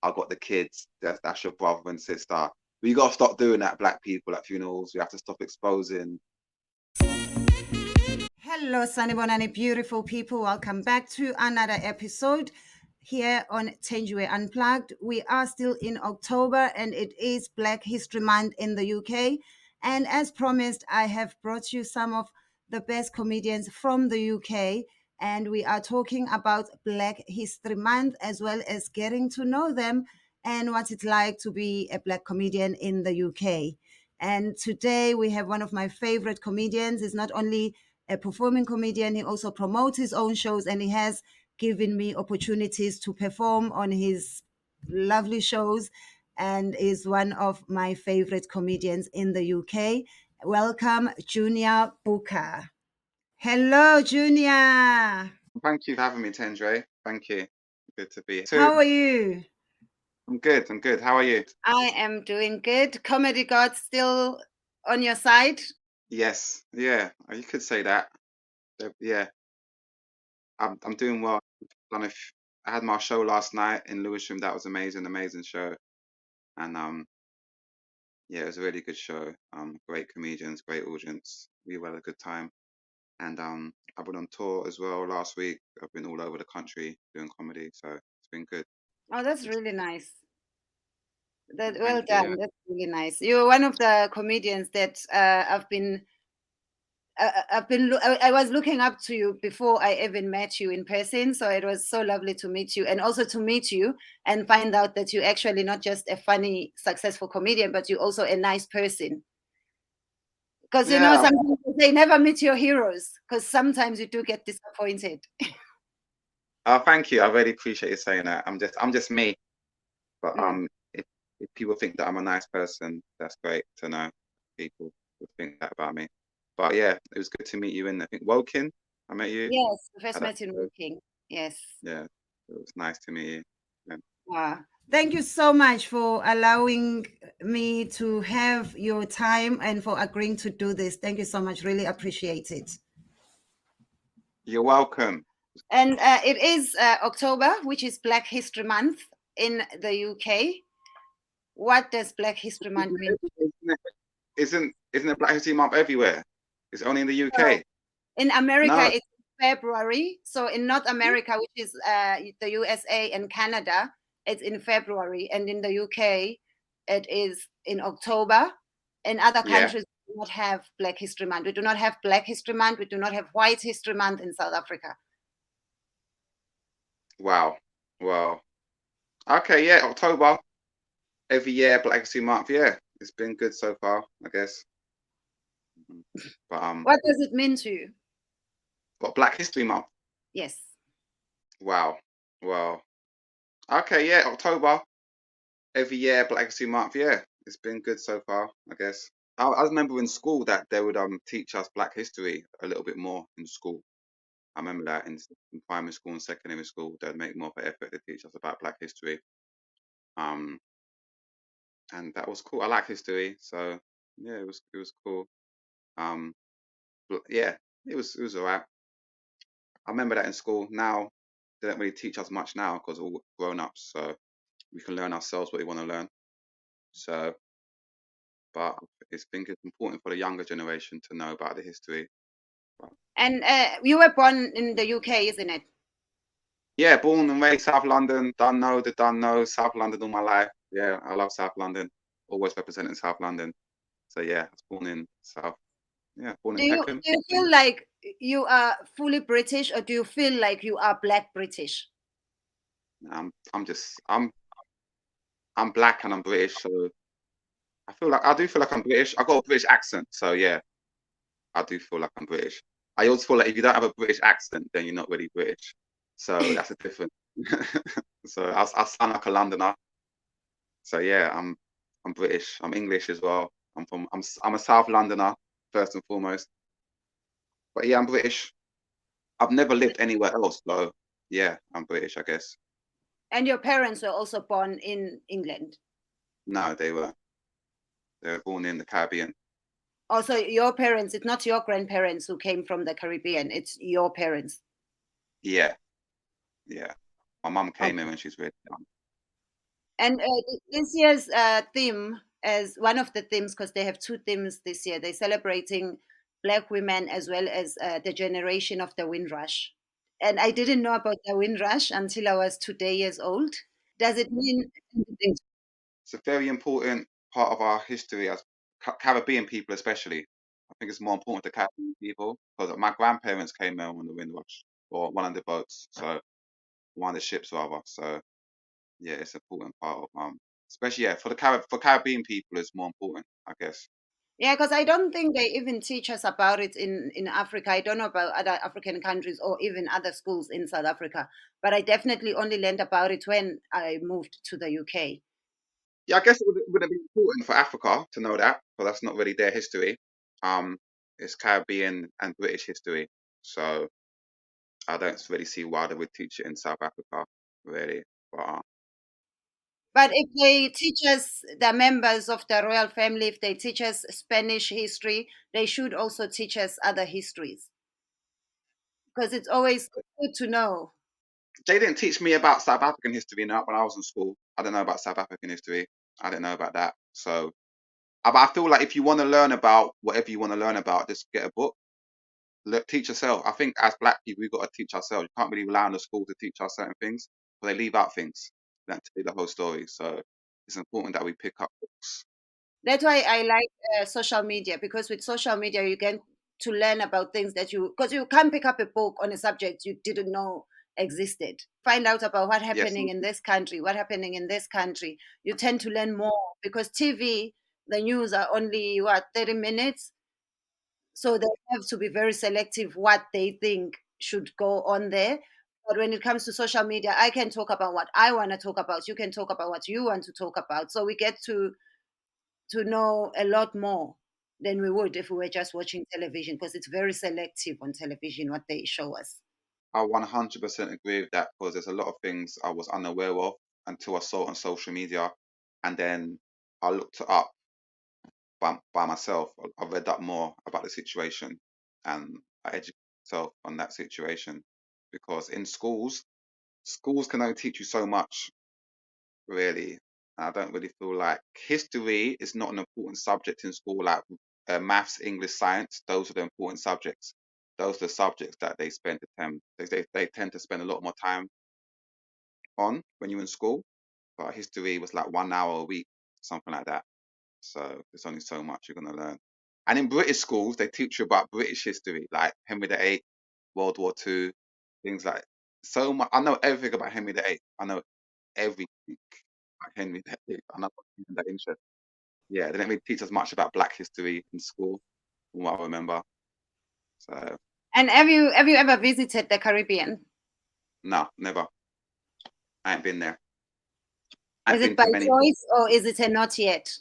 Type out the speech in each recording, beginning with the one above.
I got the kids. That's your brother and sister. We got to stop doing that, black people at funerals. We have to stop exposing. Hello, Sanibonani, beautiful people. Welcome back to another episode here on 𝙏𝙝𝙖𝙣𝙠 Unplugged. We are still in October and it is Black History Month in the UK. And as promised, I have brought you some of the best comedians from the UK. And we are talking about Black History Month as well as getting to know them and what it's like to be a Black comedian in the UK. And today we have one of my favorite comedians. He's not only a performing comedian, he also promotes his own shows, and he has given me opportunities to perform on his lovely shows and is one of my favorite comedians in the UK. Welcome, Junior Booker. Hello, Junior. Thank you for having me, 𝙏𝙗𝙖. Thank you. Good to be here. How are you? I'm good. How are you? I am doing good. Comedy God still on your side? Yes. Yeah. You could say that. Yeah. I'm doing well. I had my show last night in Lewisham. That was amazing show. And yeah, it was a really good show. Great comedians, great audience. We had a good time. And I've been on tour as well last week. I've been all over the country doing comedy, so it's been good. Oh, that's really nice. Well Thank done. you. That's really nice. You're one of the comedians that I was looking up to you before I even met you in person. So it was so lovely to meet you, and also to meet you and find out that you're actually not just a funny, successful comedian, but you're also a nice person. Because you know, Yeah. sometimes they never meet your heroes. Because sometimes you do get disappointed. Oh, thank you. I really appreciate you saying that. I'm just me. But Mm. if people think that I'm a nice person, that's great to know. People would think that about me. But yeah, it was good to meet you in, I think, Woking. I met you Yes, the first at that met in show. Woking. Yes. Yeah, it was nice to meet you. Yeah. Thank you so much for allowing me to have your time and for agreeing to do this. Thank you so much. Really appreciate it. You're welcome. And it is October, which is Black History Month in the UK. What does Black History Month mean? Isn't it Black History Month everywhere? It's only in the UK. In America, No. it's February. So in North America, which is the USA and Canada, it's in February. And in the UK, it is in October. In other Yeah. countries, we do not have Black History Month. We do not have Black History Month. We do not have White History Month in South Africa. Wow. Well. Okay. Yeah. October every year, Black History Month. Yeah, it's been good so far, I guess. But What does it mean to you? What, Black History Month? Yes. Wow. Well. Okay. Yeah. October every year, Black History Month. Yeah, it's been good so far, I guess. I remember in school that they would teach us Black history a little bit more in school. I remember that in primary school and secondary school, they'd make more of an effort to teach us about Black history. And that was cool. I like history, so yeah, it was cool. But yeah, it was alright. I remember that in school. Now they don't really teach us much now because we're all grown ups, so we can learn ourselves what we want to learn. So, but it's important for the younger generation to know about the history. And you were born in the UK, isn't it? Yeah, born and raised South London. Done know South London all my life. Yeah, I love South London. Always representing South London. So yeah, I was born in South. Yeah, born in Peckham. Do you feel like you are fully British, or do you feel like you are Black British? I'm black and I'm British, so I do feel like I'm British. I got a British accent, so yeah, I do feel like I'm British. I also feel like if you don't have a British accent, then you're not really British. So that's a difference. So I sound like a Londoner. So yeah, I'm British. I'm English as well. I'm a South Londoner first and foremost. But yeah, I'm British. I've never lived anywhere else, so yeah, I'm British, I guess. And your parents were also born in England? No, they were born in the Caribbean. Also, your parents, it's not your grandparents who came from the Caribbean, it's your parents. Yeah. My mum came in when she was really young. And this year's theme, as one of the themes, because they have two themes this year, they're celebrating Black women as well as the generation of the Windrush. And I didn't know about the Windrush until I was 2 years old. Does it mean anything? It's a very important part of our history as Caribbean people, especially. I think it's more important to Caribbean people because my grandparents came there on the Windrush or one of the boats, so one of the ships rather. So yeah, it's an important part of especially yeah for the for Caribbean people, it's more important, I guess. Yeah, because I don't think they even teach us about it in Africa. I don't know about other African countries or even other schools in South Africa, but I definitely only learned about it when I moved to the UK. Yeah, I guess it would have been important for Africa to know that, but that's not really their history. Um, it's Caribbean and British history, so I don't really see why they would teach it in South Africa, really. But But if they teach us, the members of the royal family, if they teach us Spanish history, they should also teach us other histories because it's always good to know. they didn't teach me about South African history now when I was in school. I don't know about South African history. I didn't know about that. So, but I feel like if you want to learn about whatever you want to learn about, just get a book. Teach yourself. I think as Black people, we've got to teach ourselves. You can't really rely on the school to teach us certain things, but they leave out things that tell you the whole story. So it's important that we pick up books. That's why I like social media, because with social media you get to learn about things that because you can't pick up a book on a subject you didn't know existed. Find out about what Yes, happening in this country, what happening in this country. You tend to learn more because TV, the news are only what 30 minutes, so they have to be very selective what they think should go on there. But when it comes to social media, I can talk about what I want to talk about. You can talk about what you want to talk about. So we get to know a lot more than we would if we were just watching television, because it's very selective on television what they show us. I 100% agree with that because there's a lot of things I was unaware of until I saw it on social media, and then I looked it up by myself. I read up more about the situation and I educated myself on that situation because in schools can only teach you so much, really. I don't really feel like history is not an important subject in school, like maths, English, science. Those are the important subjects. Those are the subjects that they spend they tend to spend a lot more time on when you're in school. But history was like 1 hour a week, something like that. So there's only so much you're gonna learn. And in British schools, they teach you about British history, like Henry VIII, World War II, things like so much. I know everything about Henry VIII. I know everything about Henry VIII. I know that interest. Yeah, they didn't really teach us much about Black history in school, from what I remember. So And have you ever visited the Caribbean? no, never. I ain't been there. I Is ain't it been by to many. choice or is it a not yet?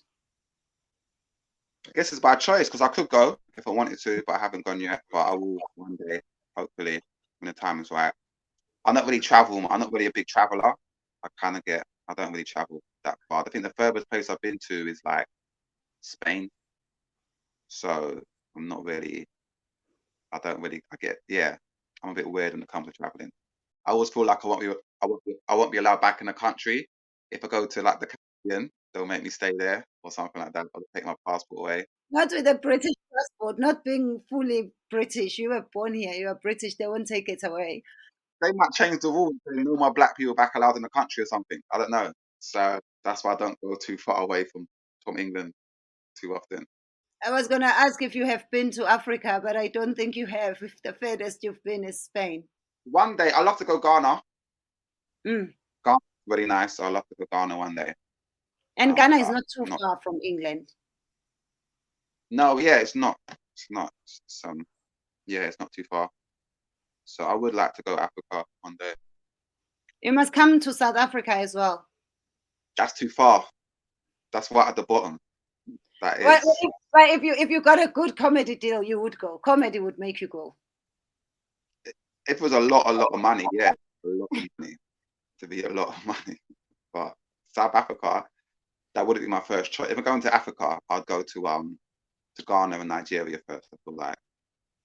I guess it's by choice because I could go if I wanted to, but I haven't gone yet. But I will one day, hopefully, when the time is right. I don't really travel. I'm not really a big traveler. I don't really travel that far. I think the furthest place I've been to is like Spain. So I'm not really, yeah, I'm a bit weird when it comes to traveling. I always feel like I won't be allowed back in the country. If I go to like the Caribbean, they'll make me stay there or something like that. Or take my passport away. Not with a British passport, not being fully British. You were born here, you are British, they won't take it away. They might change the rules and no more black people back allowed in the country or something. I don't know. So that's why I don't go too far away from England too often. I was going to ask if you have been to Africa, but I don't think you have. If the furthest you've been is Spain. One day, I'd love to go Ghana. Mm. Ghana's really nice. So I'd love to go Ghana one day. And Ghana is But not too I'm not. far from England. No, yeah, it's not. It's not. Yeah, it's not too far. So I would like to go Africa one day. You must come to South Africa as well. That's too far. That's right at the bottom. That Well, is. if you got a good comedy deal, you would go. Comedy would make you go. If it was a lot of money, yeah, a lot of money to be a lot of money. But South Africa, that wouldn't be my first choice. If I'm going to Africa, I'd go to Ghana and Nigeria first. I feel like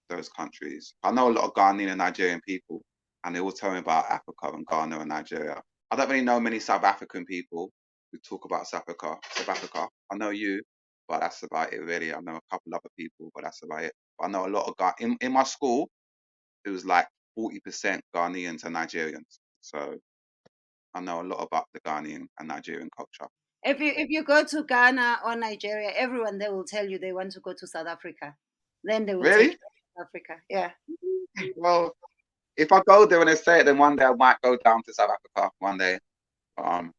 those countries. I know a lot of Ghanaian and Nigerian people, and they all tell me about Africa and Ghana and Nigeria. I don't really know many South African people, who talk about South Africa. South Africa. I know you, but that's about it really. I know a couple other people, but that's about it. But I know a lot of guys in my school. It was like 40% Ghanaians and Nigerians. So I know a lot about the Ghanaian and Nigerian culture. If you go to Ghana or Nigeria, everyone there will tell you they want to go to South Africa. Then they will take you Really? to South Africa. Yeah. Well, if I go there and they say it, then one day I might go down to South Africa one day. Um,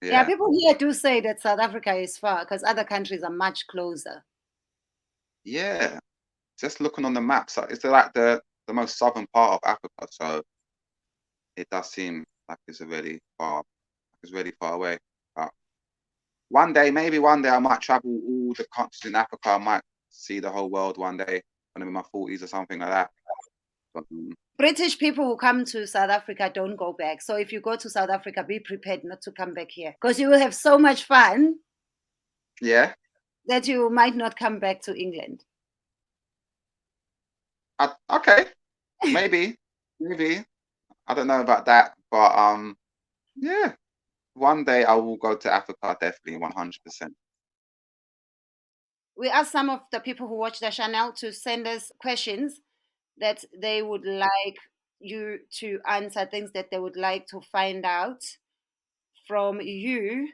Yeah, yeah, people here do say that South Africa is far because other countries are much closer. yeah. Just looking on the map, so it's like the most southern part of Africa. So it does seem like it's really far away. But one day, maybe one day, I might travel all the countries in Africa. I might see the whole world one day when I'm in my 40s or something like that. But, British people who come to South Africa don't go back. So if you go to South Africa, be prepared not to come back here because you will have so much fun yeah, that you might not come back to England. okay, maybe. I don't know about that, but yeah. One day I will go to Africa, definitely 100%. We asked some of the people who watch the channel to send us questions that they would like you to answer, things that they would like to find out from you.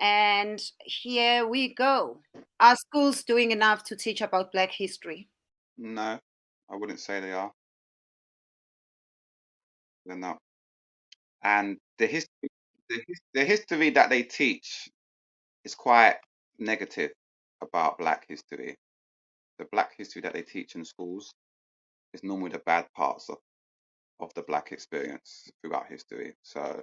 And here we go. Are schools doing enough to teach about Black history? No, I wouldn't say they are. They're not. And the history that they teach is quite negative about Black history. The Black history that they teach in schools is normally the bad parts of the Black experience throughout history. So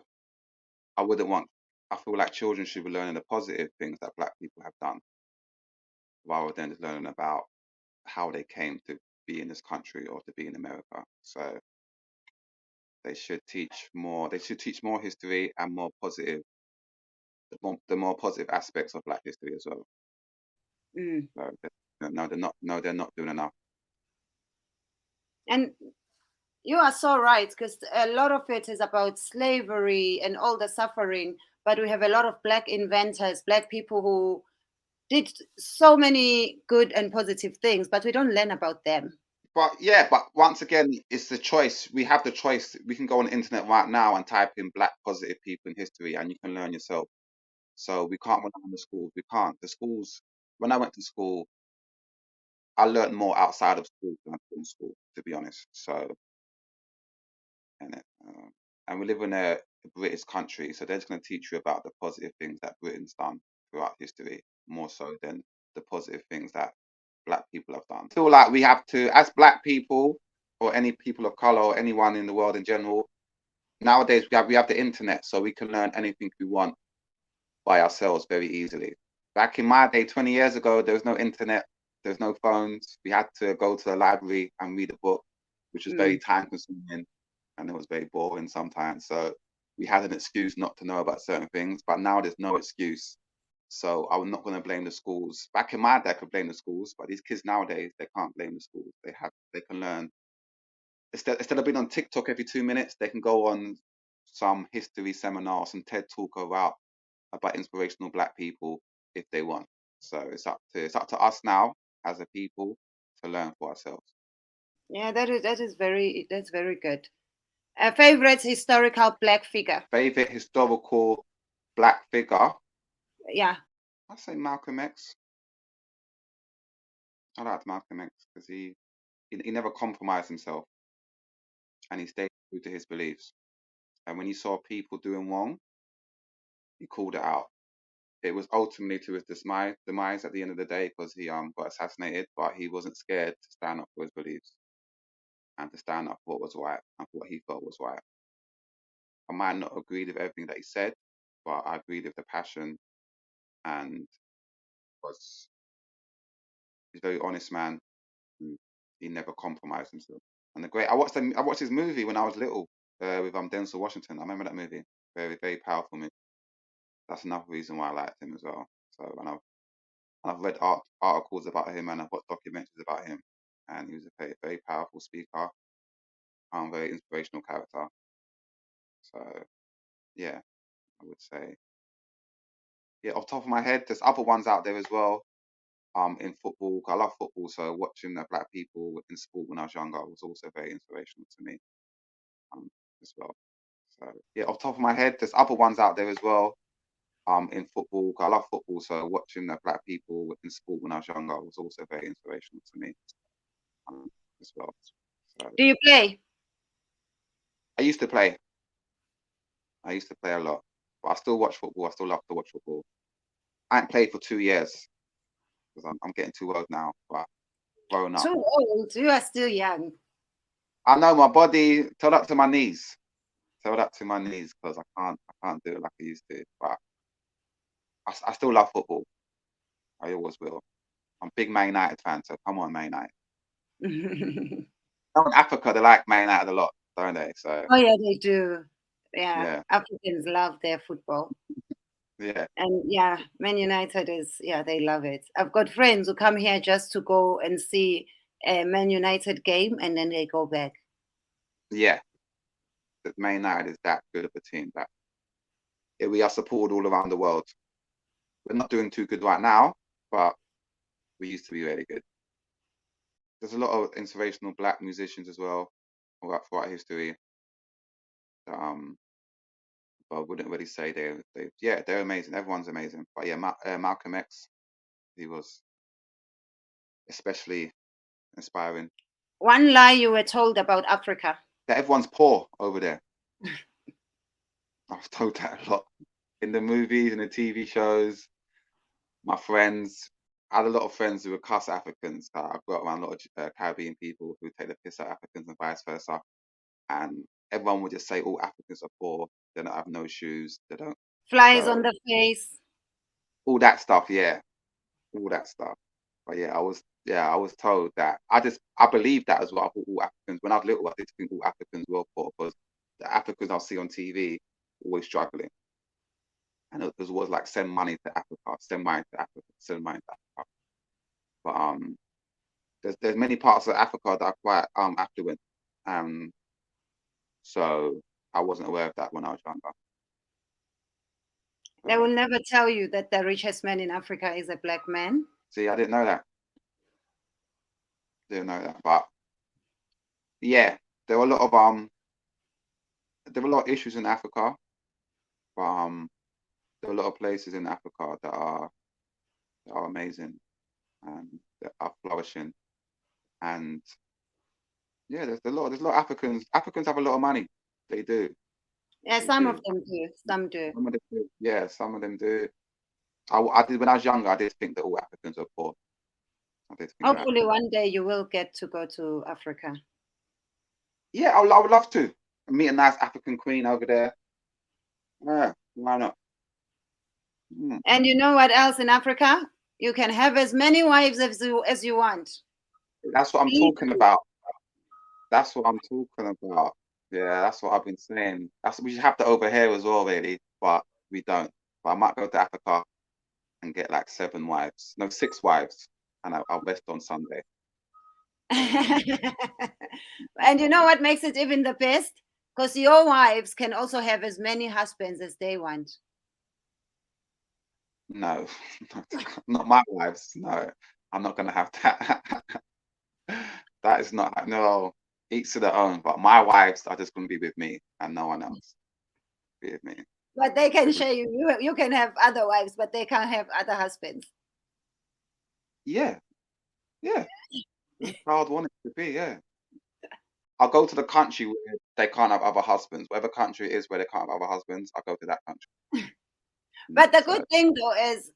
I wouldn't want. I feel like children should be learning the positive things that Black people have done, rather than just learning about how they came to be in this country or to be in America. So they should teach more. They should teach more history and more positive, the more positive aspects of Black history as well. Mm. So no, they're not. No, they're not doing enough. And you are so right, because a lot of it is about slavery and all the suffering. But we have a lot of Black inventors, Black people who did so many good and positive things, but we don't learn about them. But yeah, but once again, it's the choice. We have the choice. We can go on the internet right now and type in Black positive people in history, and you can learn yourself. So we can't rely on the schools. We can't. The schools. When I went to school, I learned more outside of school than I did in school, to be honest. So and and we live in a British country, so they're just going to teach you about the positive things that Britain's done throughout history, more so than the positive things that Black people have done. I feel like we have to, as Black people or any people of color or anyone in the world in general, nowadays we have the internet, so we can learn anything we want by ourselves very easily. Back in my day, 20 years ago, there was no internet, there was no phones. We had to go to the library and read a book, which was very Mm. time consuming and it was very boring sometimes. So we had an excuse not to know about certain things, but now there's no excuse. So I'm not going to blame the schools. Back in my day, I could blame the schools, but these kids nowadays, they can't blame the schools. They can learn. Instead of being on TikTok every 2 minutes, they can go on some history seminar, some TED talk about inspirational Black people if they want. So it's up to us now as a people to learn for ourselves. Yeah, that's very good. A favorite historical Black figure? Favorite historical Black figure? Yeah. I'd say Malcolm X. I liked Malcolm X because he never compromised himself and he stayed true to his beliefs. And when he saw people doing wrong, he called it out. It was ultimately to his demise at the end of the day because he got assassinated, but he wasn't scared to stand up for his beliefs and to stand up for what was right and for what he felt was right. I might not agree with everything that he said, but I agreed with the passion and was he's a very honest man. He never compromised himself. And the great I watched his movie when I was little with Denzel Washington. I remember that movie. Very very powerful movie. That's another reason why I liked him as well. So I've read articles about him and I've watched documentaries about him, and he was a very very powerful speaker, very inspirational character. So yeah, I would say yeah, off the top of my head, there's other ones out there as well. In football, I love football, so watching the black people in sport when I was younger was also very inspirational to me, as well. So yeah, off the top of my head, there's other ones out there as well. In football, I love football, so watching the black people in sport when I was younger was also very inspirational to me, as well. So Do you play? I used to play. I used to play a lot, but I still watch football. I still love to watch football. I ain't played for 2 years because I'm getting too old now, but growing up. Too old. You are still young. I know my body told up to my knees. Told up to my knees because I can't do it like I used to. But I still love football. I always will. I'm a big Man United fan, so come on, Man United. In Africa, they like Man United a lot, don't they? So Oh yeah, they do. Yeah, yeah, Africans love their football. yeah, And yeah, Man United is, yeah, they love it. I've got friends who come here just to go and see a Man United game and then they go back. yeah. That Man United is that good of a team that yeah, we are supported all around the world. We're not doing too good right now, but we used to be really good. There's a lot of inspirational black musicians as well throughout history. Um, but I wouldn't really say they're amazing. Everyone's amazing. But yeah, Malcolm X, he was especially inspiring. One lie you were told about Africa. That everyone's poor over there. I was told that a lot in the movies and the TV shows. My friends, I had a lot of friends who were cuss Africans. I grew up around a lot of Caribbean people who take the piss at Africans and vice versa. And everyone would just say all Africans are poor. They don't have no shoes. They don't. Flies on So the face. all that stuff, yeah, all that stuff. But yeah, I was told that. I believed that as well. I thought all Africans, when I was little, I did think all Africans were poor because the Africans I see on TV always struggling. And it was always like send money to Africa, send money to Africa, send money to Africa. But there's many parts of Africa that are quite affluent. Um, so I wasn't aware of that when I was younger. They will never tell you that the richest man in Africa is a black man. See, I didn't know that. Didn't know that. But yeah, there were a lot of issues in Africa. But there are a lot of places in Africa that are amazing and that are flourishing. And yeah, there's a lot of Africans. Africans have a lot of money. They do. Yeah, They some do. of them do. Some do. Some of them do. Yeah, some of them do. I did when I was younger. I did think that all Africans are poor. I did think that. Hopefully one day you will get to go to Africa. Yeah, I would love to meet a nice African queen over there. Yeah, why not? Mm. And you know what else in Africa? You can have as many wives as you want. That's what I'm talking about. That's what I'm talking about. Yeah, that's what I've been saying. We should have that over here as well, really, but we don't. But I might go to Africa and get like 7 wives, no 6 wives, and I'll rest on Sunday. And you know what makes it even the best? Because your wives can also have as many husbands as they want. No, not my wives. No, I'm not gonna have that. That is not no. Each to their own. But my wives are just gonna be with me and no one else. Be with me. But they can share you. You can have other wives, but they can't have other husbands. Yeah, yeah. That's how I'd want it to be. Yeah. I'll go to the country where they can't have other husbands. Whatever country it is where they can't have other husbands, I'll go to that country. But the So, good thing though is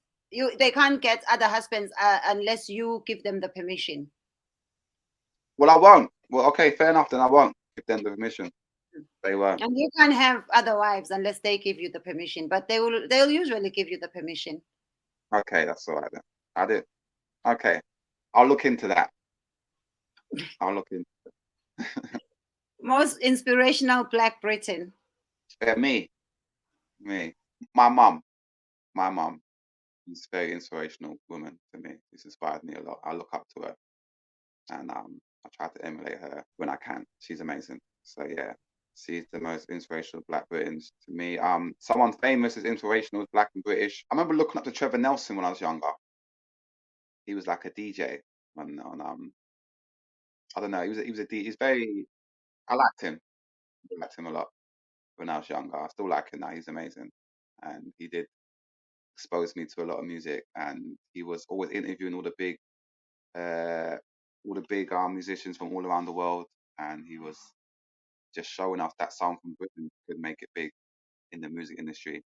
they can't get other husbands unless you give them the permission. well, I won't. Well, okay, fair enough. Then I won't give them the permission. They won't. And you can't have other wives unless they give you the permission. But they'll usually give you the permission. Okay, that's all right then. I do. Okay, I'll look into that. I'll look into Most inspirational Black Briton. me. My mum. My mum is a very inspirational woman to me. She's inspired me a lot. I look up to her, and I try to emulate her when I can. She's amazing. So yeah. She's the most inspirational Black Britons to me. Someone famous is inspirational, Black and British. I remember looking up to Trevor Nelson when I was younger. He was like a DJ on I don't know. He's very. I liked him. I liked him a lot when I was younger. I still like him now. He's amazing, and he did expose me to a lot of music. And he was always interviewing uh, all the big musicians from all around the world, and he was just showing us that someone from Britain could make it big in the music industry.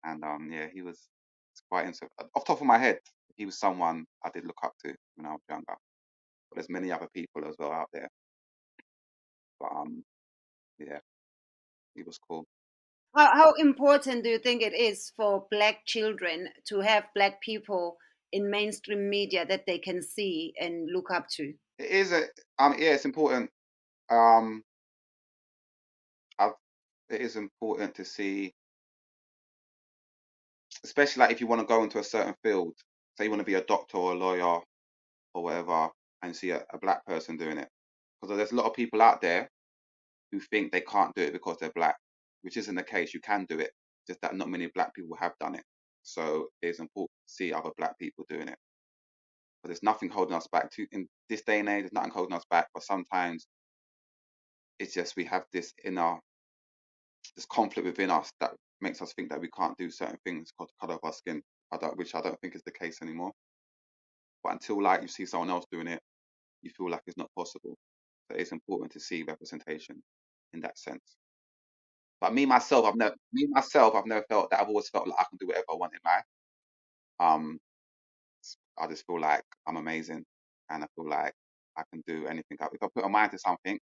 And yeah, he was quite off the top of my head. He was someone I did look up to when I was younger. But there's many other people as well out there. But yeah, he was cool. How important do you think it is for Black children to have Black people in mainstream media that they can see and look up to? It is yeah, it's important. Um, I've, it is important to see, especially like if you want to go into a certain field. Say you want to be a doctor or a lawyer or whatever, and see a Black person doing it, because there's a lot of people out there who think they can't do it because they're Black, which isn't the case. You can do it, just that not many Black people have done it. So it's important to see other Black people doing it. But there's nothing holding us back. In this day and age, there's nothing holding us back. But sometimes it's just we have this conflict within us that makes us think that we can't do certain things because the color of our skin. Which I don't think is the case anymore. But until like you see someone else doing it, you feel like it's not possible. So it's important to see representation in that sense. But I've never felt that. I've always felt like I can do whatever I want in life. Um, I just feel like I'm amazing, and I feel like I can do anything. If I put a mind to something,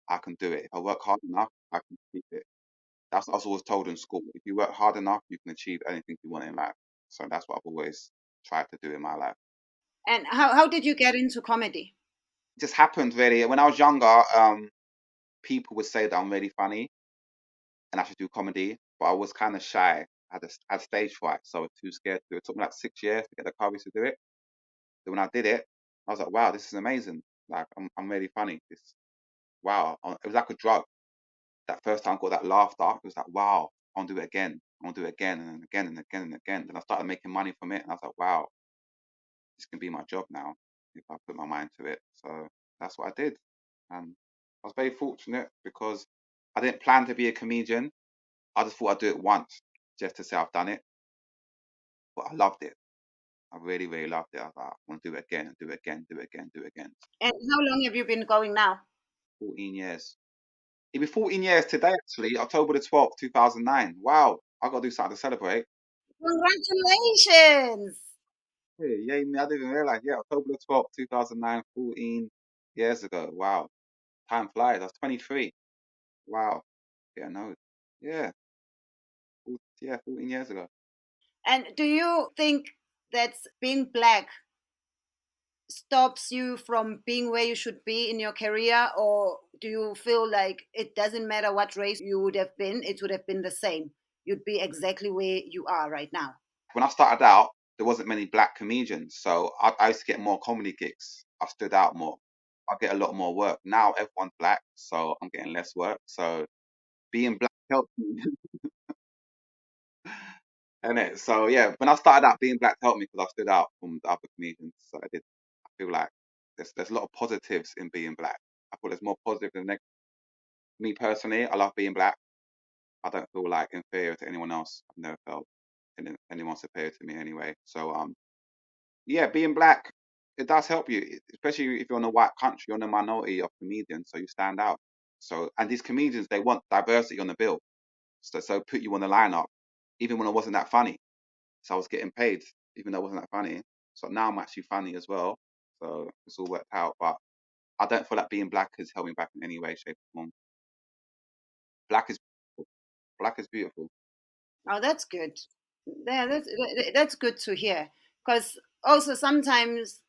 I can do it. If I work hard enough, I can achieve it. That's what I was always told in school. If you work hard enough, you can achieve anything you want in life. So that's what I've always tried to do in my life. And how did you get into comedy? It just happened really. When I was younger, people would say that I'm really funny and I should do comedy, but I was kind of shy. I had stage fright, so I was too scared to do it. It took me like 6 years to get the courage to do it. So when I did it, I was like, wow, this is amazing. Like I'm really funny. Wow. It was like a drug. That first time I got that laughter, it was like, wow, I want to do it again. I want to do it again and again and again and again. Then I started making money from it, and I was like, wow, this can be my job now if I put my mind to it. So that's what I did. And I was very fortunate because I didn't plan to be a comedian. I just thought I'd do it once just to say I've done it. But I loved it. I really, really loved it. I was like, I want to do it again and do it again, do it again, do it again. And how long have you been going now? 14 years. It'll be 14 years today, actually, October the 12th, 2009. Wow, I got to do something to celebrate. Congratulations! Hey, yay, me, I didn't even realize. Yeah, October the 12th, 2009, 14 years ago. Wow, time flies. I was 23. Wow. Yeah, no. Yeah, yeah, 14 years ago. And do you think that being Black stops you from being where you should be in your career, or do you feel like it doesn't matter what race you would have been, it would have been the same? You'd be exactly where you are right now. When I started out, there wasn't many Black comedians, so I used to get more comedy gigs. I stood out more. I get a lot more work. Now everyone's Black, so I'm getting less work. So being Black helped me. And so yeah, when I started out, being Black helped me because I stood out from the other comedians. So I feel like there's a lot of positives in being Black. I feel there's more positive than negative. Me personally, I love being Black. I don't feel like inferior to anyone else. I've never felt anyone superior to me anyway. So yeah, being Black, it does help you, especially if you're in a white country, you're in a minority of comedians, so you stand out. So and these comedians, they want diversity on the bill. So put you on the lineup, even when I wasn't that funny. So I was getting paid, even though I wasn't that funny. So now I'm actually funny as well. So it's all worked out. But I don't feel like being Black has held me back in any way, shape, or form. Black is beautiful. Black is beautiful. Oh, that's good. Yeah, that's good to hear. Because also sometimes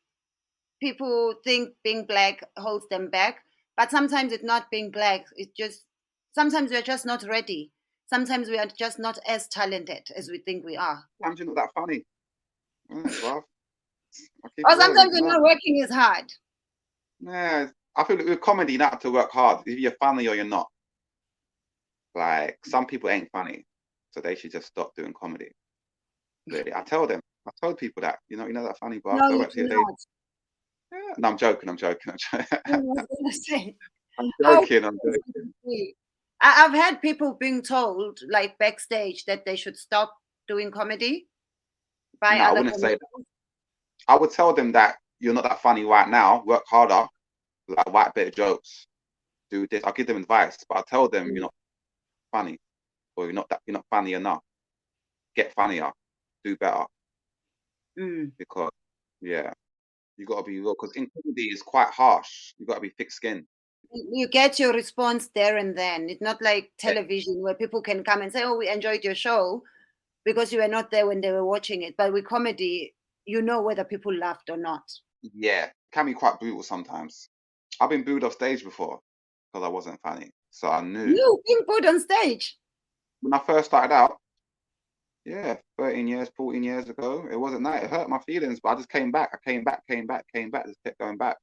people think being Black holds them back, but sometimes it's not being Black. It's just sometimes we're just not ready. Sometimes we are just not as talented as we think we are. Sometimes you're not that funny. Yeah, well, I keep Or it real. sometimes You're we're not. not working as hard. Yeah, I feel like with comedy, you don't have to work hard. Either you're funny or you're not. Like some people ain't funny, so they should just stop doing comedy. Really, I tell them. I told people that. You know that funny, bro. No, Go you back to do your days. not. Yeah. No, I'm joking. I'm joking. I was gonna say, I'm how joking. I'm is it joking. be? I've had people being told, like backstage, that they should stop doing comedy by No, I other wouldn't say that. comedians. I would tell them that you're not that funny right now. Work harder. Like write better jokes. Do this. I'll give them advice, but I'll tell them you're not funny, or you're not funny enough. Get funnier. Do better. Mm. Because yeah, you got to be real. Because in comedy it's quite harsh. You got to be thick-skinned. You get your response there and then. It's not like Yeah. television where people can come and say, "Oh, we enjoyed your show," because you were not there when they were watching it. But with comedy, you know whether people laughed or not. Yeah, it can be quite brutal sometimes. I've been booed off stage before because I wasn't funny. So I knew You being put on stage. when I first started out, yeah, 13 years, 14 years ago, it wasn't that. It hurt my feelings, but I just came back. I came back, just kept going back.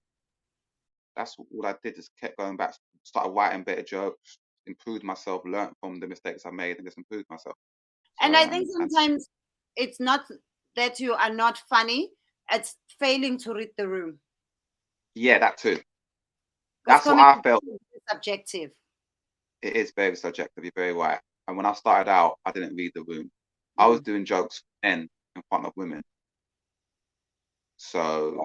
That's all I did, just kept going back, started writing better jokes, improved myself, learned from the mistakes I made, and just improved myself. And So, I think and sometimes it's not that you are not funny, it's failing to read the room. yeah, that too. Because That's what comedy I felt. is subjective. It is very subjective, you're very right. And when I started out, I didn't read the room. I was Mm. doing jokes then in front of women. So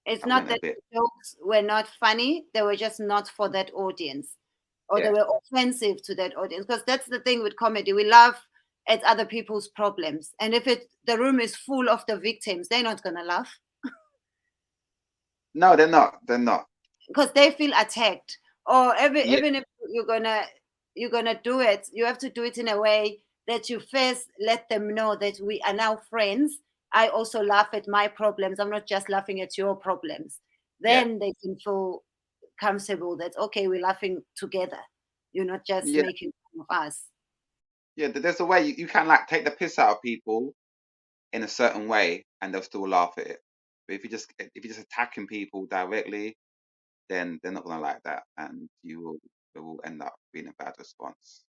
It's I not went a that bit, the jokes were not funny, they were just not for that audience, or they yeah, were offensive to that audience. Because that's the thing with comedy. We laugh at other people's problems. And if the room is full of the victims, they're not gonna laugh no, they're not. They're not. because they feel attacked. Or Yeah, even if you're gonna do it, you have to do it in a way that you first let them know that we are now friends. I also laugh at my problems. I'm not just laughing at your problems. yeah, Then they can feel comfortable that okay, we're laughing together. You're not just yeah, making fun of us. yeah. There's a way you can like take the piss out of people in a certain way, and they'll still laugh at it. But if you're just attacking people directly, then they're not gonna like that, and it will end up being a bad response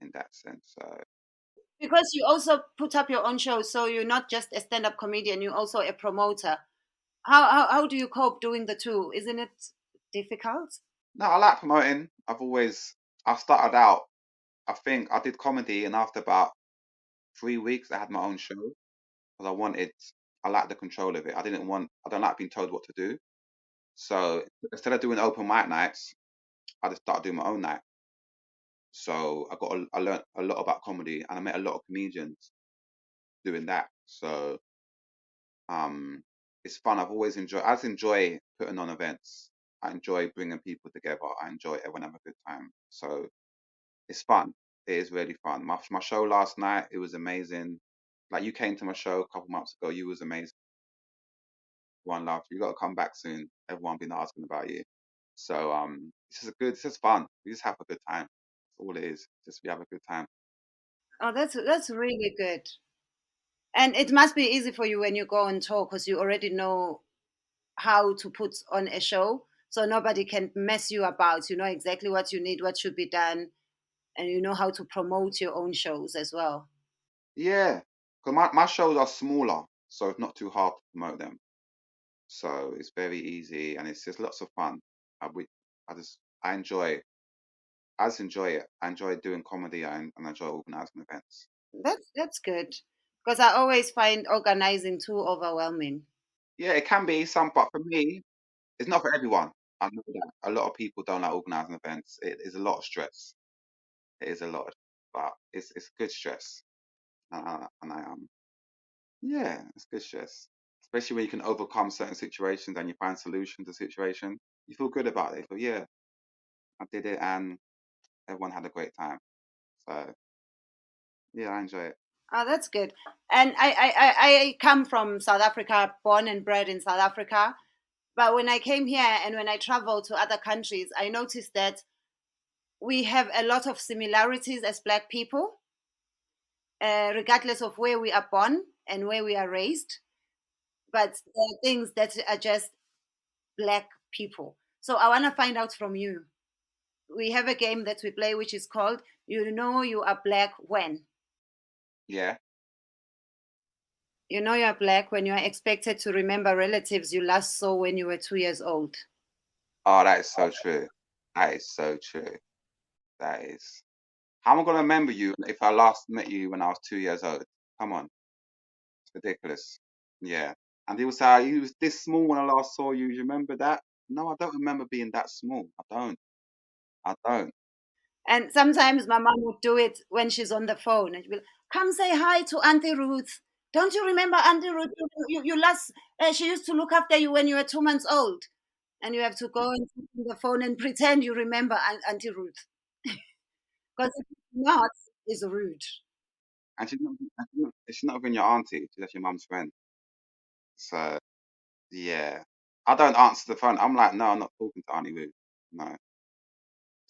in that sense. So Because you also put up your own show, so you're not just a stand-up comedian, you're also a promoter. How do you cope doing the two? Isn't it difficult? no, I like promoting. I started out. I think I did comedy, and after about 3 weeks, I had my own show because I like the control of it. I don't like being told what to do. So instead of doing open mic nights, I just started doing my own night. So I learned a lot about comedy, and I met a lot of comedians doing that. So um, it's fun. I just enjoy putting on events. I enjoy bringing people together. I enjoy everyone having a good time. So it's fun. It is really fun. My show last night, it was amazing. Like you came to my show a couple months ago, you was amazing. One love. You got to come back soon. Everyone been asking about you. So it's just fun. We just have a good time. That's all it is. Just we have a good time. Oh, that's really good. And it must be easy for you when you go on tour because you already know how to put on a show. So nobody can mess you about. You know exactly what you need, what should be done, and you know how to promote your own shows as well. Yeah, because my shows are smaller, so it's not too hard to promote them. So it's very easy and it's just lots of fun. I we I just I just enjoy it. I enjoy doing comedy and I enjoy organizing events. That's good because I always find organizing too overwhelming. Yeah, it can be some, but for me, it's not for everyone. I know that a lot of people don't like organizing events. It is a lot of stress. It is a lot, but it's good stress. And I yeah, it's good stress. Especially when you can overcome certain situations and you find solutions to situations. You feel good about it. But yeah, I did it and everyone had a great time. So yeah, I enjoy it. Oh, that's good. And I come from South Africa, born and bred in South Africa. But when I came here and when I travel to other countries, I noticed that we have a lot of similarities as Black people, regardless of where we are born and where we are raised. But there are things that are just Black people. So I want to find out from you. we have a game that we play, which is called "You Know You Are Black When." Yeah. You know you are black when you are expected to remember relatives you last saw when you were 2 years old. Oh, that is so true. That is so true. That is. How am I gonna remember you if I last met you when I was 2 years old? Come on, it's ridiculous. Yeah. And he was say you was this small when I last saw you. You remember that? No, I don't remember being that small. I don't. I don't. And sometimes my mom would do it when she's on the phone and she'd be like, "Come say hi to Auntie Ruth. Don't you remember Auntie Ruth? You last, she used to look after you when you were 2 months old." And you have to go and sit on the phone and pretend you remember Auntie Ruth. Because if not, it's rude. And she's not even your auntie. She's just your mum's friend. So yeah, I don't answer the phone. I'm like, no, I'm not talking to Auntie Ruth. No,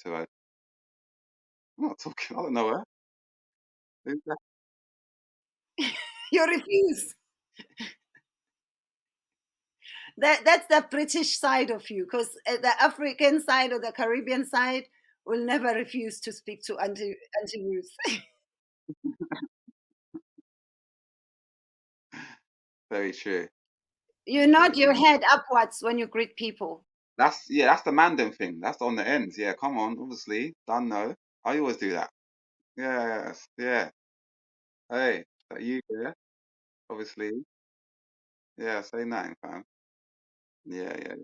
to her. I'm not talking. I don't know her. Who's that? You refuse. That's the British side of you, because the African side or the Caribbean side will never refuse to speak to Auntie Ruth. Very true. You nod Very your true. head upwards when you greet people. That's the Mandan thing. That's on the ends. Yeah, come on. Obviously, don't know. I always do that. Yes, yeah. Hey, that you? Yeah, obviously. Yeah, say nothing, fam. Yeah, yeah.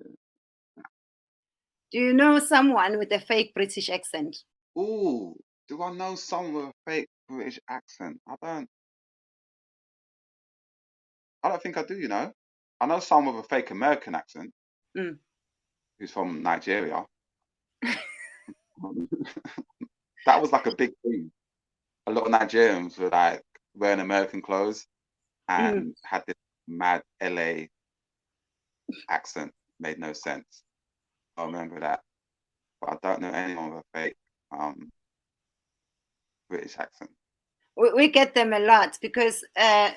Do you know someone with a fake British accent? Ooh, do I know someone with a fake British accent? I don't think I do. I know someone with a fake American accent Mm. who's from Nigeria. That was like a big thing. A lot of Nigerians were like wearing American clothes Mm. and had this mad LA accent. Made no sense. I remember that, but I don't know anyone with a fake um British accent. We get them a lot because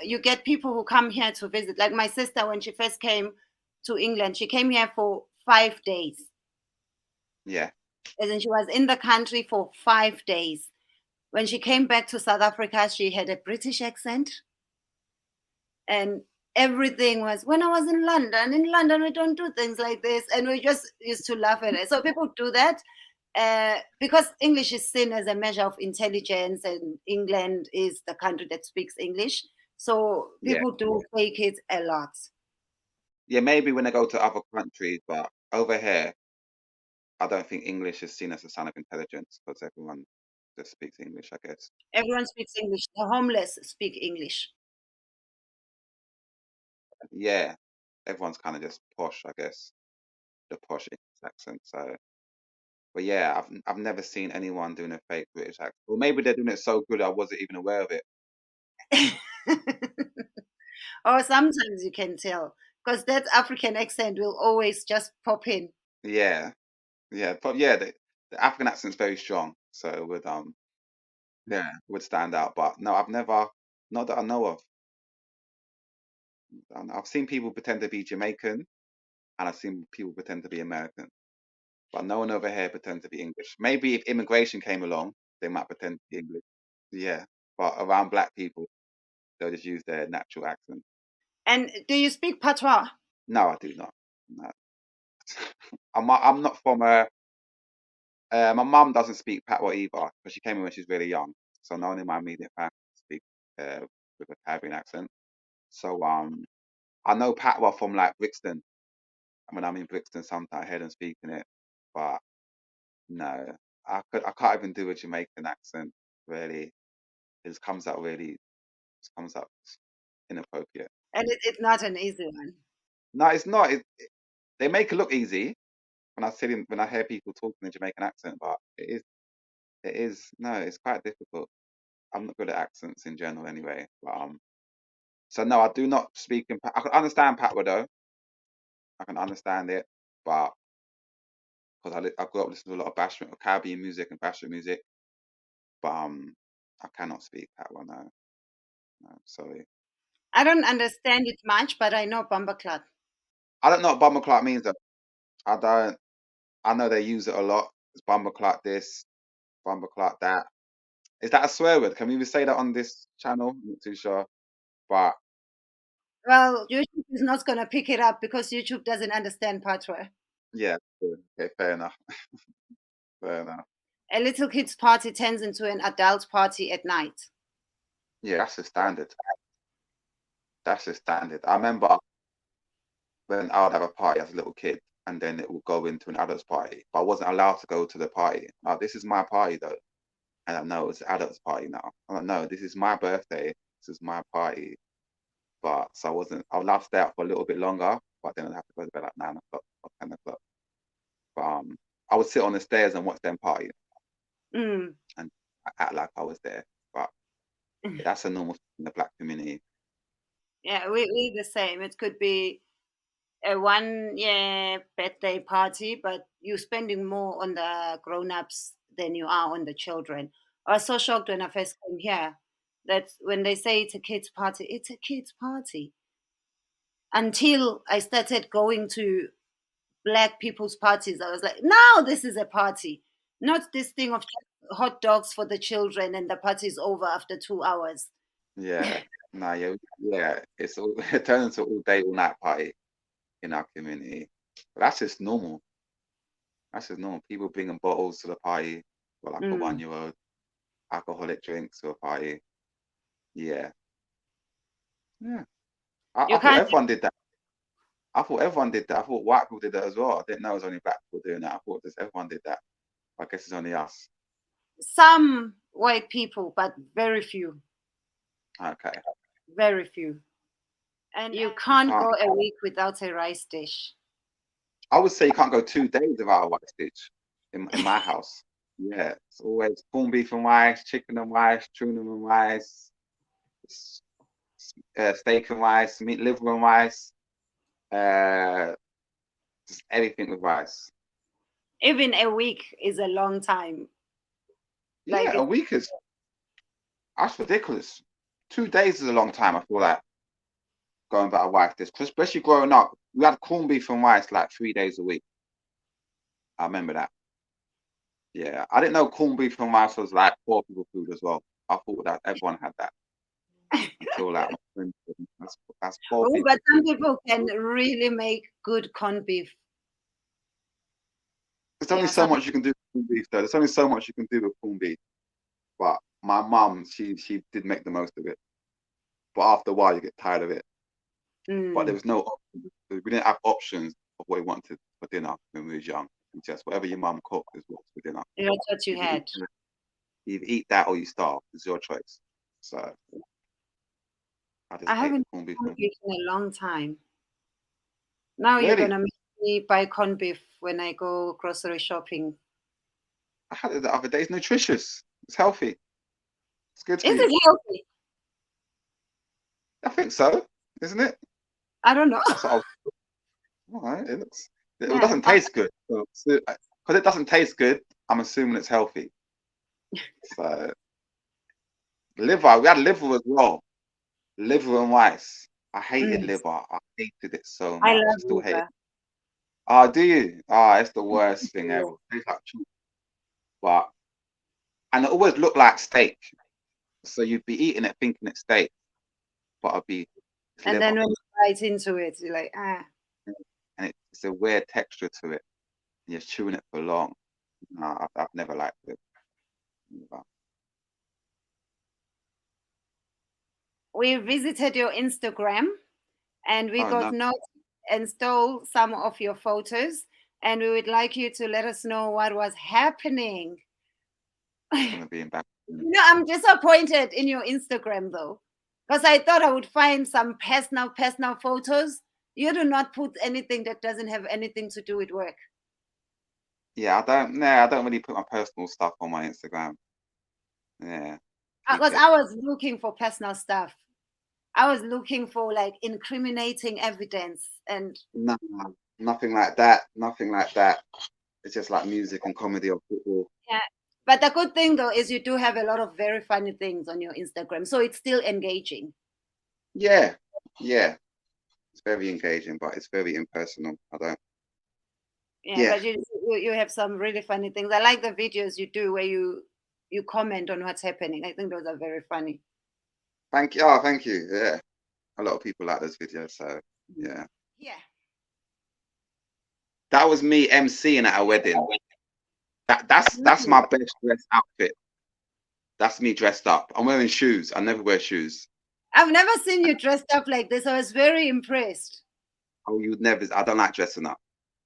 you get people who come here to visit. Like my sister, when she first came to England, she came here for 5 days. Yeah, As in, she was in the country for 5 days. When she came back to South Africa, she had a British accent, and everything was, when I was in London, we don't do things like this. And we just used to laugh at it. So people do that because English is seen as a measure of intelligence, and England is the country that speaks English. So yeah, people do fake it a lot. yeah. Maybe when they go to other countries, but over here, I don't think English is seen as a sign of intelligence because everyone just speaks English, I guess. Everyone speaks English. The homeless speak English. Yeah, everyone's kind of just posh, I guess, the posh English accent. So, but yeah, I've never seen anyone doing a fake British accent. Or maybe they're doing it so good I wasn't even aware of it. Or sometimes you can tell because that African accent will always just pop in. Yeah, yeah, but yeah, the African accent's very strong, so it would yeah, would stand out. But no, I've never, not that I know of. I've seen people pretend to be Jamaican, and I've seen people pretend to be American, but no one over here pretends to be English. Maybe if immigration came along, they might pretend to be English. Yeah, but around black people, they'll just use their natural accent. And do you speak patois? No, I do not. No. I'm not from a. My mum doesn't speak Patois either, because she came in when she was really young. So none of my immediate family speak uh, with a Caribbean accent. So I know Patois from like Brixton. When I'm in Brixton, sometimes I hear them speaking it, but no, I can't even do a Jamaican accent. Really, it just comes out just comes out inappropriate. And it's not an easy one. No, it's not. They make it look easy when I hear people talking in a Jamaican accent, but it is no, it's quite difficult. I'm not good at accents in general anyway. But so no, I do not speak in. I can understand Patois though. I can understand it, but because I grew up listening to a lot of bashment, Caribbean music and bashment music, but I cannot speak Patois. No, no, sorry. I don't understand it much, but I know Bambaclat. I don't know what Bummer Clark means though. I don't. I know they use it a lot. It's Bumbleclot this, Bumbleclot that. Is that a swear word? Can we even say that on this channel? I'm not too sure. But Well, YouTube is not going to pick it up because YouTube doesn't understand patois. yeah, okay, fair enough. Fair enough. A little kid's party turns into an adult party at night. Yeah, that's the standard. That's the standard. I remember when I would have a party as a little kid, and then it would go into an adult's party, but I wasn't allowed to go to the party. Now, this is my party though, and I know it's an adult's party now. I'm like, no, this is my birthday. This is my party. But so I wasn't. I would love to stay out for a little bit longer, but then I'd have to go to bed at 9 o'clock or 10 o'clock. But I would sit on the stairs and watch them party, and act like I was there. But yeah, that's a normal thing in the Black community. Yeah, we're the same. It could be a 1 year birthday party, but you're spending more on the grown-ups than you are on the children. I was so shocked when I first came here that when they say it's a kids' party, it's a kids' party. Until I started going to Black people's parties, I was like, now this is a party, not this thing of hot dogs for the children and the party's over after 2 hours. Yeah, no, yeah. It's all it turns into all day, all night party in our community. But that's just normal. That's just normal. People bringing bottles to the party for like a 1-year-old, alcoholic drinks to a party. Yeah, yeah. You I thought can't. everyone did that. I thought everyone did that. I thought white people did that as well. I didn't know it was only black people doing that. I thought just everyone did that. I guess it's only us. Some white people, but very few. Okay. Very few. And you can't can't. go a week without a rice dish. I would say you can't go 2 days without a white stitch in my house. Yeah, it's always corned beef and rice, chicken and rice, tuna and rice, steak and rice, meat liver and rice, just everything with rice. Even a week is a long time. Yeah, Like a week is that's ridiculous. 2 days is a long time. I feel like going without a white dish, especially growing up, we had corned beef and rice like 3 days a week. I remember that. Yeah, I didn't know corned beef and rice was like poor people food as well. I thought that everyone had that until like my friend said, that's poor people but some food. people can really make good corned beef. There's only so much you can do with corned beef though. There's only so much you can do with corned beef. But my mum, she did make the most of it. But after a while, you get tired of it. But there was no options. We didn't have options of what we wanted for dinner when we was young. Just whatever your mum cooked is what's for dinner. That's what you had. You either eat that or you starve. It's your choice. So I just ate haven't corned beef. corned beef in a long time. Now Really? you're gonna make me buy corned beef when I go grocery shopping. I had it the other day. It's nutritious. It's healthy. It's good for Is you. it healthy? I think so, isn't it? I don't know. That's what I was. All right, it looks. It Yeah, doesn't taste good. Because it doesn't taste good, I'm assuming it's healthy. So liver, we had liver as well. Liver and rice. I hated liver. I hated it so I much. I love still hate it. liver. Oh, do you? Oh, it's the worst thing ever. It tastes like cheese. And it always looked like steak. So you'd be eating it thinking it's steak, but it'd be And liver. then when you bite into it, you're like, And it's a weird texture to it. You're chewing it for long. No, I've never liked it. Never. We visited your Instagram and we Oh got no, notes and stole some of your photos. And we would like you to let us know what was happening. it's gonna be embarrassing. I'm disappointed in your Instagram though, because I thought I would find some personal photos. You do not put anything that doesn't have anything to do with work. Yeah, I don't really put my personal stuff on my Instagram. Yeah. Because I was looking for personal stuff. I was looking for like incriminating evidence and No, nothing like that. Nothing like that. It's just like music and comedy or football. yeah. But the good thing though is you do have a lot of very funny things on your Instagram, so it's still engaging. Yeah, yeah. It's very engaging, but it's very impersonal. Yeah, Yeah. but you have some really funny things. I like the videos you do where you comment on what's happening. I think those are very funny. Thank you. Oh, thank you. Yeah. A lot of people like those videos. So yeah. Yeah. That was me emceeing at a wedding. That's my best dress outfit. That's me dressed up. I'm wearing shoes. I never wear shoes. I've never seen you dressed up like this. I was very impressed. Oh, you would never. I don't like dressing up.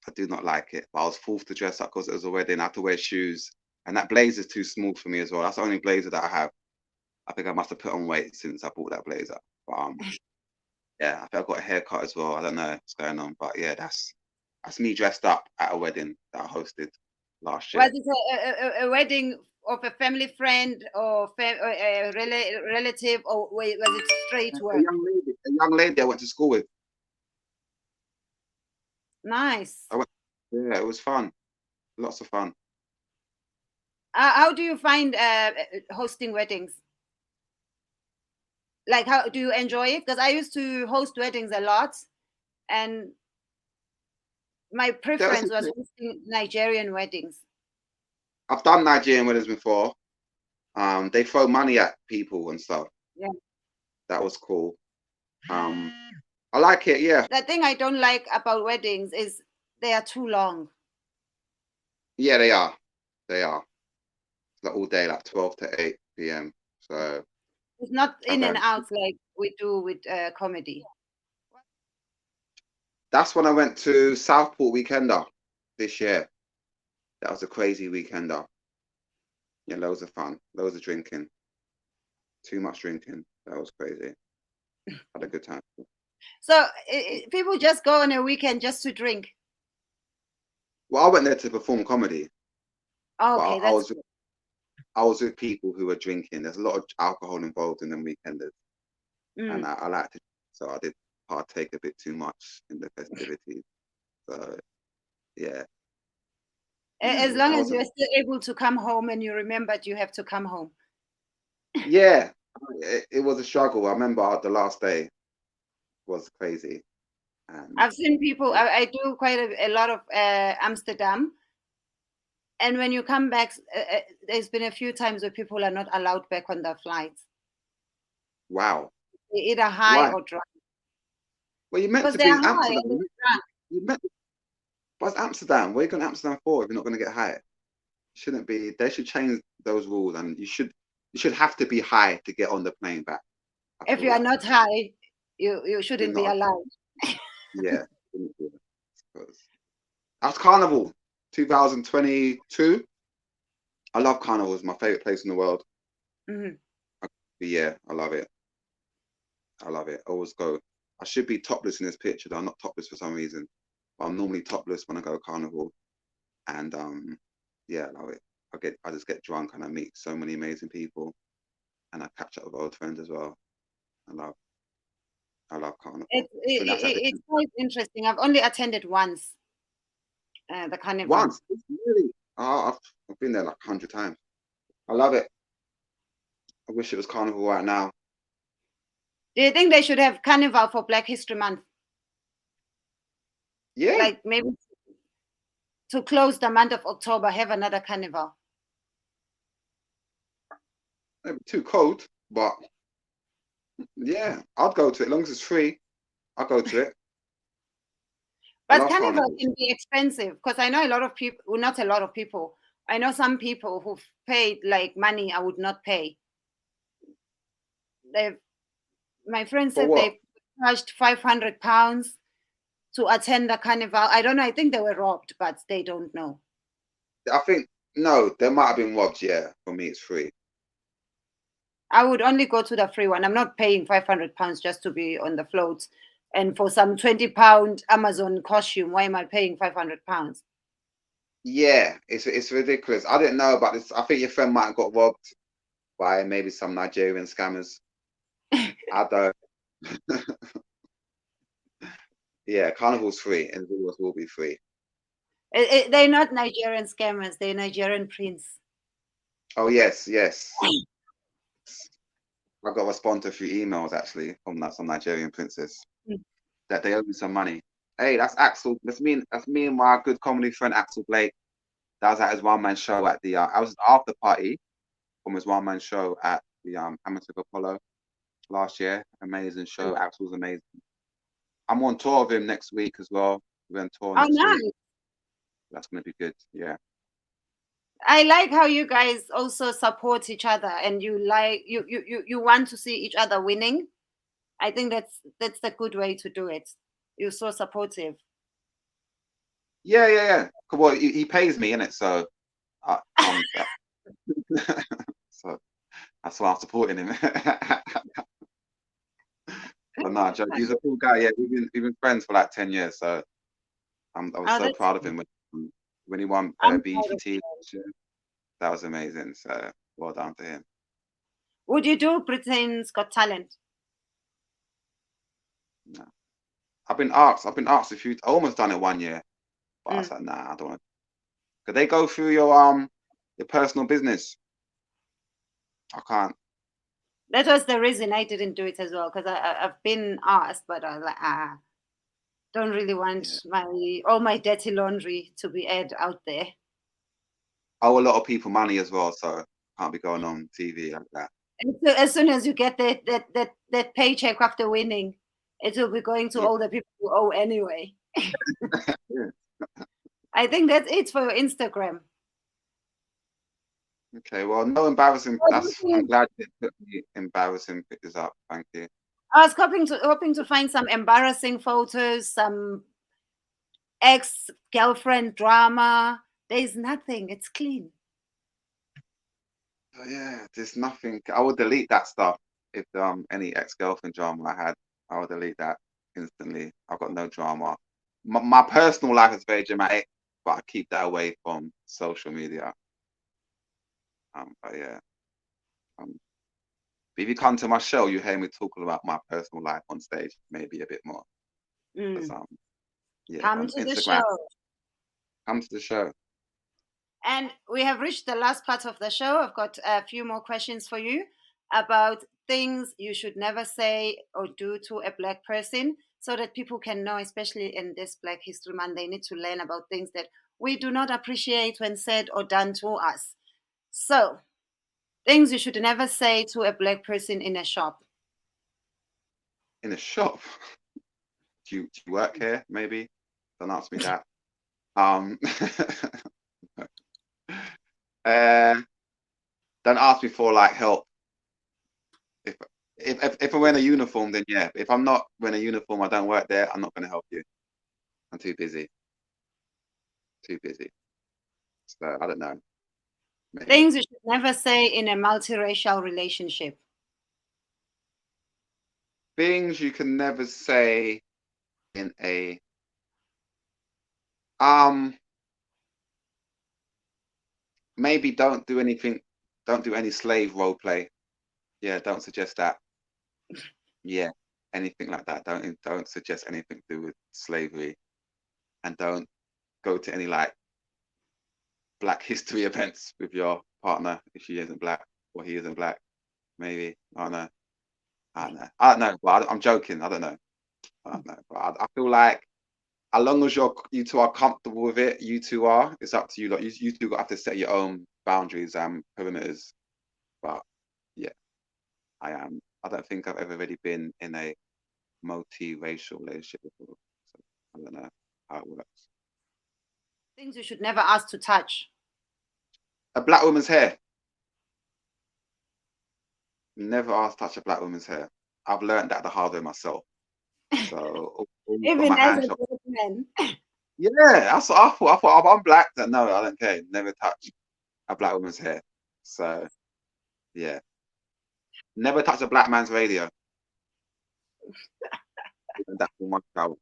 I do not like it. But I was forced to dress up because it was a wedding. I had to wear shoes, and that blazer is too small for me as well. That's the only blazer that I have. I think I must have put on weight since I bought that blazer. But yeah, I think I got a haircut as well. I don't know what's going on, but yeah, that's me dressed up at a wedding that I hosted last year. Was it a wedding of a family friend or a relative, or was it straight A work? young lady I went to school with. Nice. Yeah, it was fun. Lots of fun. How do you find hosting weddings? Like, how do you enjoy it? Because I used to host weddings a lot, and my preference was hosting Nigerian weddings. I've done Nigerian weddings before. They throw money at people and stuff. Yeah. That was cool. I like it, yeah. The thing I don't like about weddings is they are too long. Yeah, they are. They are. It's like all day, like 12 to 8 p.m. So it's not in and out like we do with comedy. That's when I went to Southport Weekender this year. That was a crazy weekender. Yeah, loads of fun, loads of drinking. Too much drinking. That was crazy. Had a good time. So people just go on a weekend just to drink? Well, I went there to perform comedy. Oh, okay, I was with people who were drinking. There's a lot of alcohol involved in them weekenders. And I like to, so I did partake a bit too much in the festivities. So yeah. As long as you're still able to come home and you remembered you have to come home. Yeah, it was a struggle. I remember the last day was crazy. And I've seen people, I do quite a lot of Amsterdam. And when you come back, there's been a few times where people are not allowed back on their flights. Wow. They're either high or drunk. Well, you meant to be in Amsterdam. But it's Amsterdam. What are you going to Amsterdam for if you're not going to get high? Shouldn't be. They should change those rules, and you should have to be high to get on the plane back. If you are not high, you shouldn't be allowed. Yeah. That's Carnival 2022. I love Carnival. It's my favorite place in the world. Yeah, I love it. I love it. I always go. I should be topless in this picture, but I'm not topless for some reason. But I'm normally topless when I go Carnival. And yeah, I love it. I just get drunk and I meet so many amazing people, and I catch up with old friends as well. I love Carnival. It's quite interesting. I've only attended once. The Carnival. Once? Really? Oh, I've been there like 100 times. I love it. I wish it was Carnival right now. Do you think they should have Carnival for Black History Month? Yeah. Like maybe to close the month of October, have another Carnival. Maybe too cold, but yeah, I'd go to it. As long as it's free, I'll go to it. But Carnival can be expensive, because I know a lot of people, well, not a lot of people. I know some people who've paid like money I would not pay. My friend said they charged £500 to attend the Carnival. I don't know. I think they were robbed, but they don't know. I think, no, there might have been robbed. Yeah, for me, it's free. I would only go to the free one. I'm not paying £500 just to be on the float. And for some £20 Amazon costume, why am I paying £500? Yeah, it's ridiculous. I didn't know about this. I think your friend might have got robbed by maybe some Nigerian scammers. I don't. Yeah, Carnival's free, and it will be free. They're not Nigerian scammers. They're Nigerian prince. Oh yes, yes. I got responded to a few emails actually from some Nigerian princess that they owe me some money. Hey, that's Axel. That's me and my good comedy friend Axel Blake. That was at his one man show at the. I was after party from his one man show at the Amateur Apollo last year. Amazing show. Axel's amazing. I'm on tour with him next week as well. We're on tour Oh, next week. nice. That's gonna be good. Yeah. I like how you guys also support each other, and you want to see each other winning. I think that's the good way to do it. You're so supportive. Yeah. Well, he pays me in it, so so that's why I'm supporting him. But no, Joe, he's a cool guy. Yeah, we've been friends for like 10 years, so I was Oh, so that's proud of him when he won I'm proud of BET. That was amazing. So well done to him. Would you do Britain's Got Talent? No. I've been asked a few. I almost done it 1 year, but I said nah, I don't want. Could they go through your personal business? I can't. That was the reason I didn't do it as well, because I've been asked, but I was like, don't really want all my dirty laundry to be aired out there. I owe a lot of people money as well, so can't be going on TV like that. And so as soon as you get that paycheck after winning, it will be going to Yeah. all the people who owe anyway. Yeah. I think that's it for your Instagram. Okay, well, no embarrassing. What do you I'm think? glad you put the embarrassing pictures up. Thank you. I was hoping to find some embarrassing photos, some ex-girlfriend drama. There's nothing. It's clean. Yeah, there's nothing. I would delete that stuff if any ex-girlfriend drama I had. I would delete that instantly. I've got no drama. My personal life is very dramatic, but I keep that away from social media. But yeah. If you come to my show, you hear me talking about my personal life on stage, maybe a bit more. Because yeah, Come on to the Instagram, show. come to the show. And we have reached the last part of the show. I've got a few more questions for you about things you should never say or do to a Black person, so that people can know, especially in this Black History Month, they need to learn about things that we do not appreciate when said or done to us. So, things you should never say to a Black person in a shop. In a shop? Do you work here? Maybe. Don't ask me that. Don't ask me for like help. If I'm wearing a uniform, then yeah. If I'm not wearing a uniform, I don't work there. I'm not going to help you. I'm too busy. Too busy. So I don't know. Maybe. Things you should never say in a multiracial relationship. Things you can never say in a maybe don't do anything. Don't do any slave role play. Yeah, don't suggest that. Yeah, anything like that. Don't suggest anything to do with slavery, and don't go to any like Black history events with your partner if she isn't Black or he isn't Black. Maybe I don't know. I don't know. But I'm joking. I don't know. I don't know. But I feel like as long as you two are comfortable with it, you two are. It's up to you. Like you two have to set your own boundaries and perimeters. But yeah, I am. I don't think I've ever really been in a multi-racial relationship before. So I don't know how it works. Things you should never ask to touch. A Black woman's hair. Never ask to touch a Black woman's hair. I've learned that the hard way myself. So always got Even my as hand a shot. Black man. Yeah, that's what I thought. I thought if I'm Black, then no, I don't care. Never touch a Black woman's hair. So yeah, never touch a Black man's radio. That's for my child.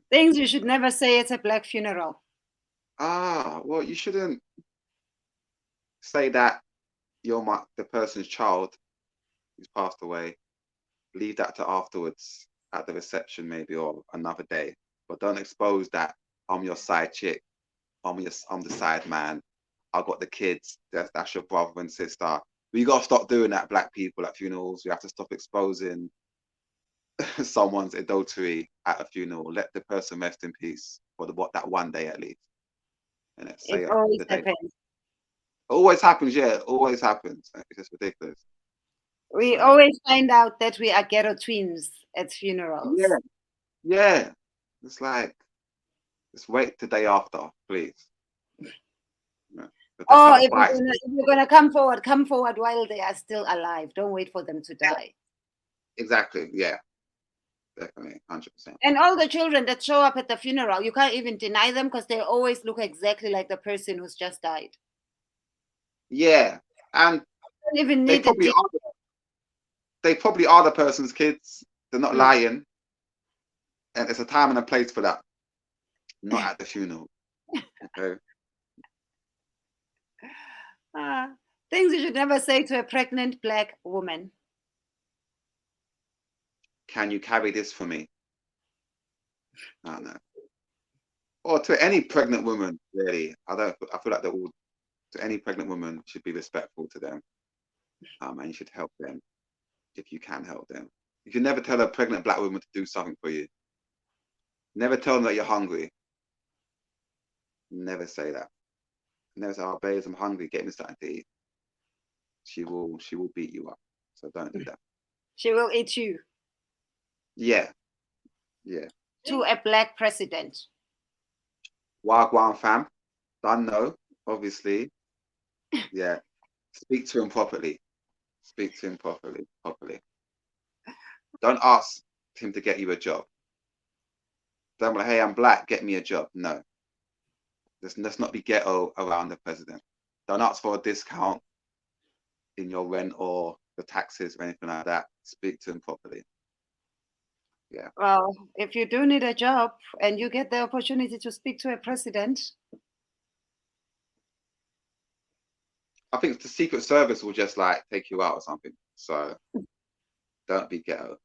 Things you should never say at a Black funeral. Well, you shouldn't say that you're the person's child who's passed away. Leave that to afterwards at the reception, maybe, or another day. But don't expose that I'm your side chick. I'm the side man. I got the kids. That's your brother and sister. We gotta stop doing that, Black people at funerals. We have to stop exposing someone's adultery at a funeral. Let the person rest in peace for that one day at least. And let's say It always the day. happens. Always happens, yeah. Always happens. It's just ridiculous. We So, always find out that we are ghetto twins at funerals. yeah, yeah. It's like, just wait the day after, please. Yeah. Oh, if you're gonna come forward while they are still alive. Don't wait for them to die. Exactly. Yeah. Definitely, 100%. And all the children that show up at the funeral, you can't even deny them because they always look exactly like the person who's just died. Yeah, and You don't even they need probably are. They probably are the person's kids. They're not lying, and there's a time and a place for that. Not at the funeral. Okay. Things you should never say to a pregnant Black woman. Can you carry this for me? I don't know. Or to any pregnant woman, really. I feel like they're all, to any pregnant woman, should be respectful to them. And you should help them if you can help them. You can never tell a pregnant Black woman to do something for you. Never tell them that you're hungry. Never say that. Never say, "Oh, babes, I'm hungry. Get me something to eat." She will beat you up. So don't do that. She will eat you. Yeah. Yeah. To a Black president. Wagwan fam. Don't know, obviously. Yeah. Speak to him properly. Speak to him properly. Don't ask him to get you a job. Don't be like, "Hey, I'm Black, get me a job." No. Let's not be ghetto around the president. Don't ask for a discount in your rent or the taxes or anything like that. Speak to him properly. Yeah. Well, if you do need a job and you get the opportunity to speak to a president, I think the Secret Service will just like take you out or something. So don't be ghetto.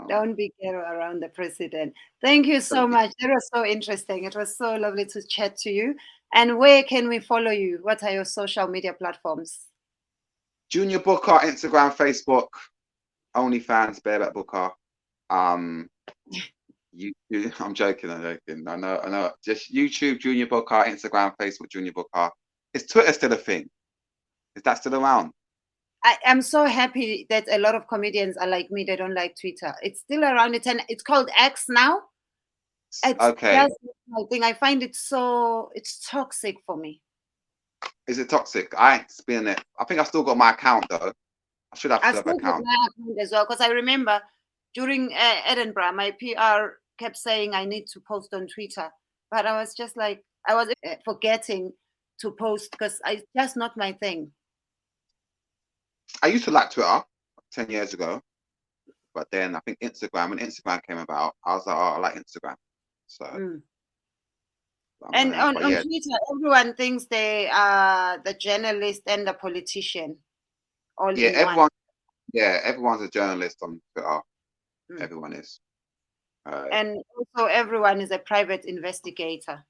Don't be ghetto around the president. Thank you so much. That was so interesting. It was so lovely to chat to you. And where can we follow you? What are your social media platforms? Junior Booker, Instagram, Facebook, OnlyFans, Bareback Booker. YouTube. I'm joking. I know. Just YouTube, Junior Booker, Instagram, Facebook, Junior Booker. Is Twitter still a thing? Is that still around? I'm so happy that a lot of comedians are like me. They don't like Twitter. It's still around. It's called X now. It's okay. My thing. I find it's toxic for me. Is it toxic? I ain't been it. I think I still got my account though. I should have still have an account. My account as well, because I remember during Edinburgh, my PR kept saying I need to post on Twitter, but I was just like, I was forgetting to post because it's just not my thing. I used to like Twitter 10 years ago, but then I think when Instagram came about, I was like, oh, I like Instagram. So. And on Twitter, everyone thinks they are the journalist and the politician. Everyone's a journalist on Twitter. Everyone is. And also everyone is a private investigator.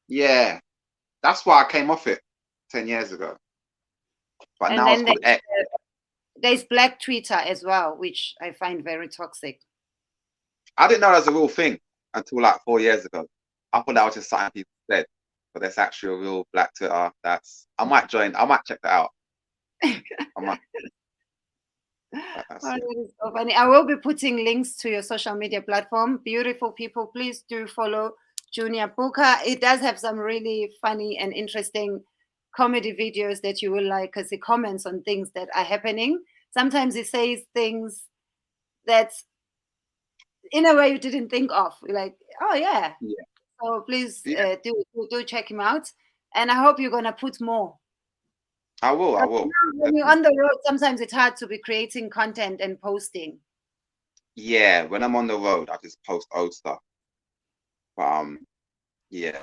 Yeah, that's why I came off it 10 years ago. But now it's called X. There's Black Twitter as well, which I find very toxic. I didn't know that was a real thing until like 4 years ago. I thought that was just something people said, but there's actually a real Black Twitter. I might check that out. I might. That is so funny. I will be putting links to your social media platform. Beautiful people, please do follow Junior Booker. It does have some really funny and interesting comedy videos that you will like, because he comments on things that are happening. Sometimes he says things that in a way you didn't think of. You're like, oh yeah. So please do check him out. And I hope you're gonna put more. I will. When you're on the road, sometimes it's hard to be creating content and posting. Yeah, when I'm on the road, I just post old stuff. But yeah,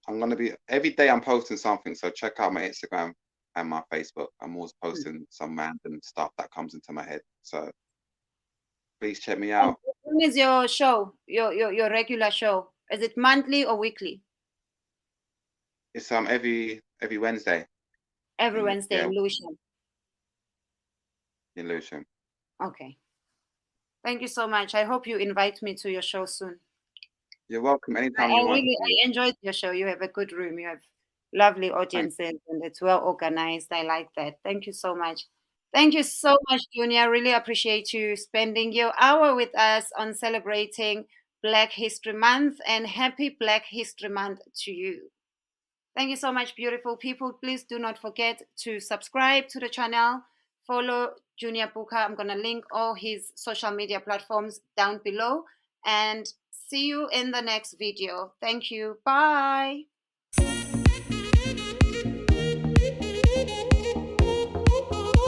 I'm gonna be every day. I'm posting something, so check out my Instagram and my Facebook. I'm always posting some random stuff that comes into my head. So please check me out. When is your show? Your regular show? Is it monthly or weekly? It's every Wednesday. Every Wednesday in Lewisham. In Lewisham. Okay. Thank you so much. I hope you invite me to your show soon. You're welcome I, anytime I you want really to. I enjoyed your show. You have a good room. You have lovely Thank audiences and it's well organized. I like that. Thank you so much. Thank you so much, Junior. I really appreciate you spending your hour with us on celebrating Black History Month, and happy Black History Month to you. Thank you so much, beautiful people. Please do not forget to subscribe to the channel. Follow Junior Buka. I'm going to link all his social media platforms down below. And see you in the next video. Thank you. Bye.